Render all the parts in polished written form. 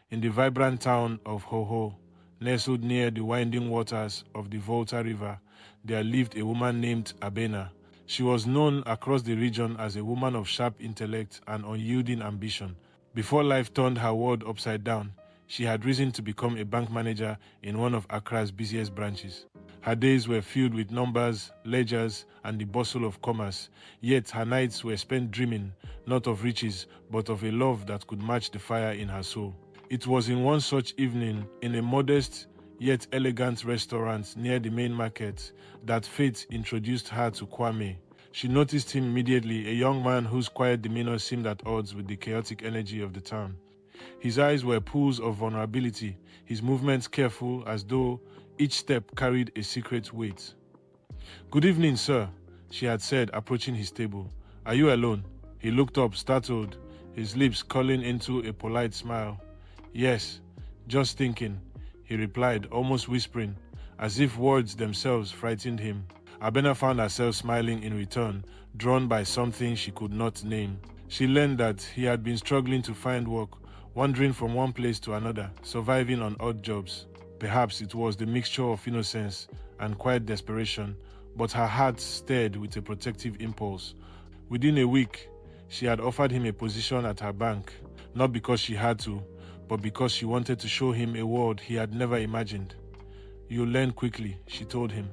In the vibrant town of Hoho, nestled near the winding waters of the Volta River, there lived a woman named Abena. She was known across the region as a woman of sharp intellect and unyielding ambition. Before life turned her world upside down, she had risen to become a bank manager in one of Accra's busiest branches. Her days were filled with numbers, ledgers, and the bustle of commerce, yet her nights were spent dreaming, not of riches, but of a love that could match the fire in her soul. It was in one such evening, in a modest yet elegant restaurant near the main market, that fate introduced her to Kwame. She noticed him immediately, a young man whose quiet demeanor seemed at odds with the chaotic energy of the town. His eyes were pools of vulnerability, his movements careful as though each step carried a secret weight. "Good evening, sir," she had said, approaching his table. "Are you alone?" He looked up, startled, his lips curling into a polite smile. "Yes, just thinking," he replied, almost whispering, as if words themselves frightened him. Abena found herself smiling in return, drawn by something she could not name. She learned that he had been struggling to find work, wandering from one place to another, surviving on odd jobs. Perhaps it was the mixture of innocence and quiet desperation, but her heart stirred with a protective impulse. Within a week, she had offered him a position at her bank, not because she had to, but because she wanted to show him a world he had never imagined. "You'll learn quickly," she told him,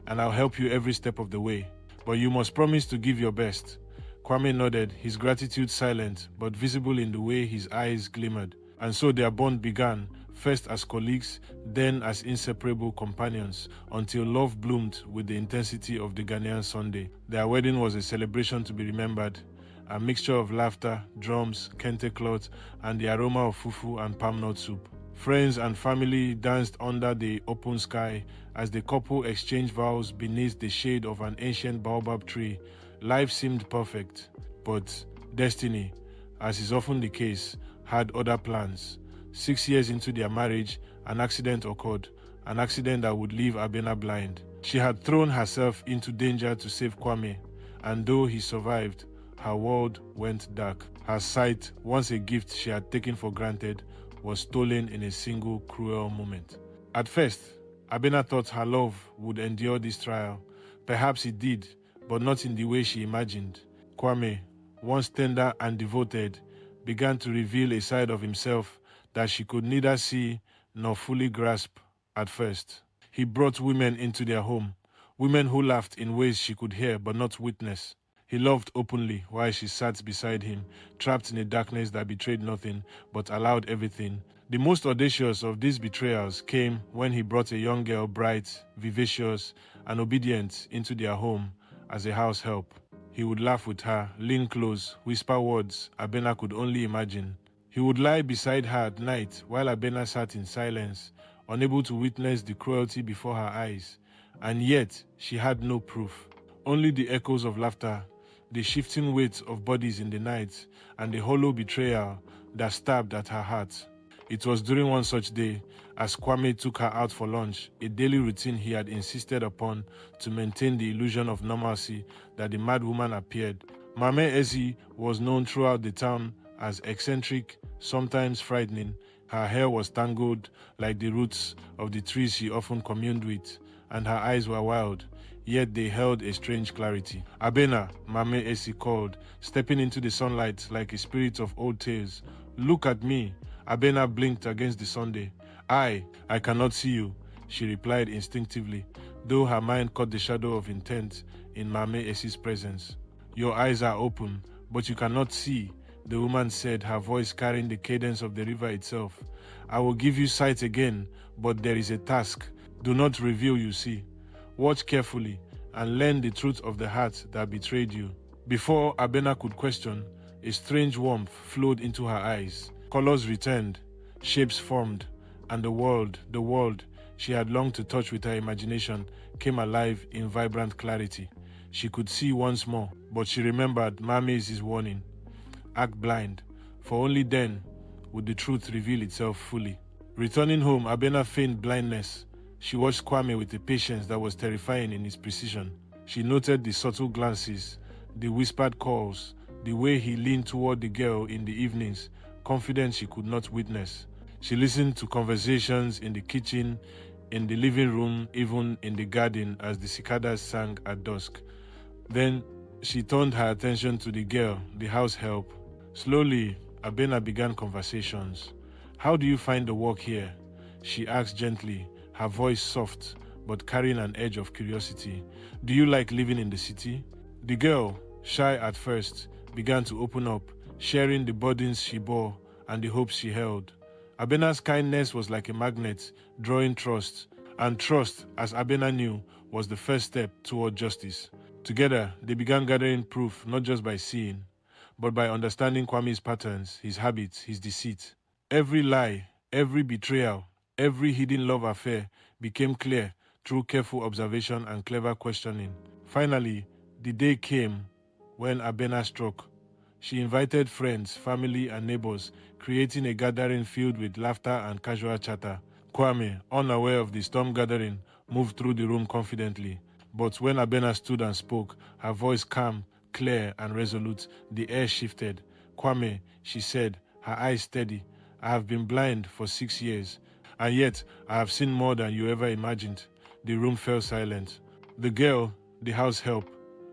"and I'll help you every step of the way. But you must promise to give your best." Kwame nodded, his gratitude silent, but visible in the way his eyes glimmered. And so their bond began, first as colleagues, then as inseparable companions, until love bloomed with the intensity of the Ghanaian Sunday. Their wedding was a celebration to be remembered, a mixture of laughter, drums, kente cloth, and the aroma of fufu and palm nut soup. Friends and family danced under the open sky as the couple exchanged vows beneath the shade of an ancient baobab tree. Life seemed perfect, but destiny, as is often the case, had other plans. 6 years into their marriage, an accident occurred, an accident that would leave Abena blind. She had thrown herself into danger to save Kwame, and though he survived, her world went dark. Her sight, once a gift she had taken for granted, was stolen in a single cruel moment. At first, Abena thought her love would endure this trial. Perhaps it did, but not in the way she imagined. Kwame, once tender and devoted, began to reveal a side of himself that she could neither see nor fully grasp at first. He brought women into their home, women who laughed in ways she could hear but not witness. He loved openly while she sat beside him, trapped in a darkness that betrayed nothing but allowed everything. The most audacious of these betrayals came when he brought a young girl, bright, vivacious, and obedient, into their home as a house help. He would laugh with her, lean close, whisper words Abena could only imagine. He would lie beside her at night while Abena sat in silence, unable to witness the cruelty before her eyes. And yet, she had no proof. Only the echoes of laughter, the shifting weight of bodies in the night, and the hollow betrayal that stabbed at her heart. It was during one such day, as Kwame took her out for lunch, a daily routine he had insisted upon to maintain the illusion of normalcy, that the madwoman appeared. Mame Ezi was known throughout the town as eccentric, sometimes frightening. Her hair was tangled like the roots of the trees she often communed with, and her eyes were wild, yet they held a strange clarity. "Abena," Mame Esi called, stepping into the sunlight like a spirit of old tales. "Look at me." Abena blinked against the Sunday. I cannot see you," she replied instinctively, though her mind caught the shadow of intent in Mame Esi's presence. "Your eyes are open, but you cannot see," the woman said, her voice carrying the cadence of the river itself. "I will give you sight again, but there is a task. Do not reveal, you see. Watch carefully and learn the truth of the heart that betrayed you." Before Abena could question, a strange warmth flowed into her eyes. Colors returned, shapes formed, and the world she had longed to touch with her imagination came alive in vibrant clarity. She could see once more, but she remembered Mame's warning. Act blind, for only then would the truth reveal itself fully. Returning home, Abena feigned blindness. She watched Kwame with a patience that was terrifying in its precision. She noted the subtle glances, the whispered calls, the way he leaned toward the girl in the evenings, confident she could not witness. She listened to conversations in the kitchen, in the living room, even in the garden as the cicadas sang at dusk. Then she turned her attention to the girl, the house help. Slowly, Abena began conversations. "How do you find the work here?" she asked gently, her voice soft but carrying an edge of curiosity. "Do you like living in the city?" The girl, shy at first, began to open up, sharing the burdens she bore and the hopes she held. Abena's kindness was like a magnet, drawing trust, and trust, as Abena knew, was the first step toward justice. Together, they began gathering proof not just by seeing, but by understanding Kwame's patterns, his habits, his deceit. Every lie, every betrayal, every hidden love affair became clear through careful observation and clever questioning. Finally, the day came when Abena struck. She invited friends, family, and neighbors, creating a gathering filled with laughter and casual chatter. Kwame, unaware of the storm gathering, moved through the room confidently. But when Abena stood and spoke, her voice calm, clear, and resolute, the air shifted. "Kwame," she said, her eyes steady, "I have been blind for 6 years, and yet I have seen more than you ever imagined." The room fell silent. The girl, the house help,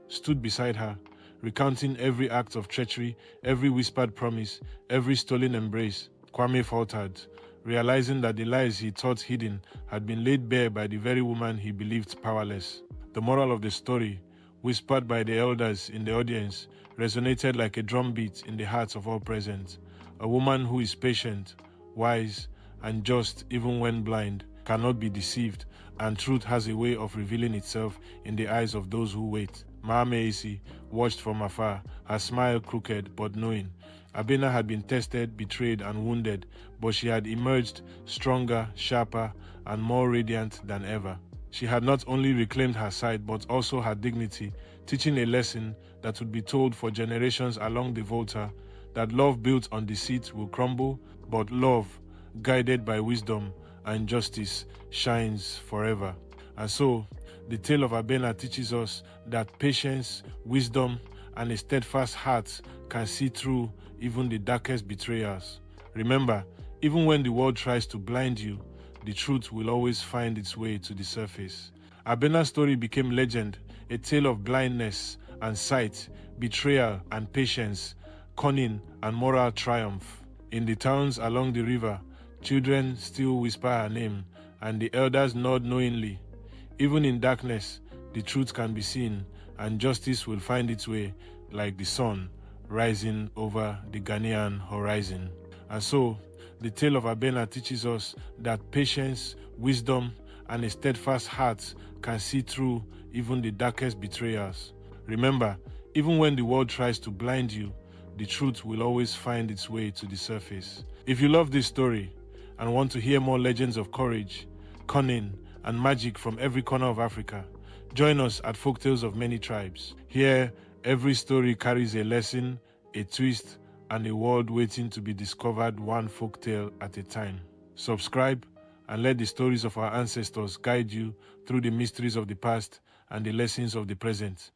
stood beside her, recounting every act of treachery, every whispered promise, every stolen embrace. Kwame faltered, realizing that the lies he thought hidden had been laid bare by the very woman he believed powerless. The moral of the story, whispered by the elders in the audience, resonated like a drumbeat in the hearts of all present. A woman who is patient, wise, and just even when blind cannot be deceived, and truth has a way of revealing itself in the eyes of those who wait. Maame Esi watched from afar, her smile crooked but knowing. Abena had been tested, betrayed, and wounded, but she had emerged stronger, sharper, and more radiant than ever. She had not only reclaimed her sight, but also her dignity, teaching a lesson that would be told for generations along the Volta, that love built on deceit will crumble, but love, guided by wisdom and justice, shines forever. And so, the tale of Abena teaches us that patience, wisdom, and a steadfast heart can see through even the darkest betrayals. Remember, even when the world tries to blind you, the truth will always find its way to the surface. Abena's story became legend, a tale of blindness and sight, betrayal and patience, cunning and moral triumph. In the towns along the river, children still whisper her name, and the elders nod knowingly. Even in darkness, the truth can be seen, and justice will find its way like the sun rising over the Ghanaian horizon. And so, the tale of Abena teaches us that patience, wisdom, and a steadfast heart can see through even the darkest betrayals. Remember, even when the world tries to blind you, the truth will always find its way to the surface. If you love this story and want to hear more legends of courage, cunning, and magic from every corner of Africa, join us at Folktales of Many Tribes. Here, every story carries a lesson, a twist, and a world waiting to be discovered, one folktale at a time. Subscribe and let the stories of our ancestors guide you through the mysteries of the past and the lessons of the present.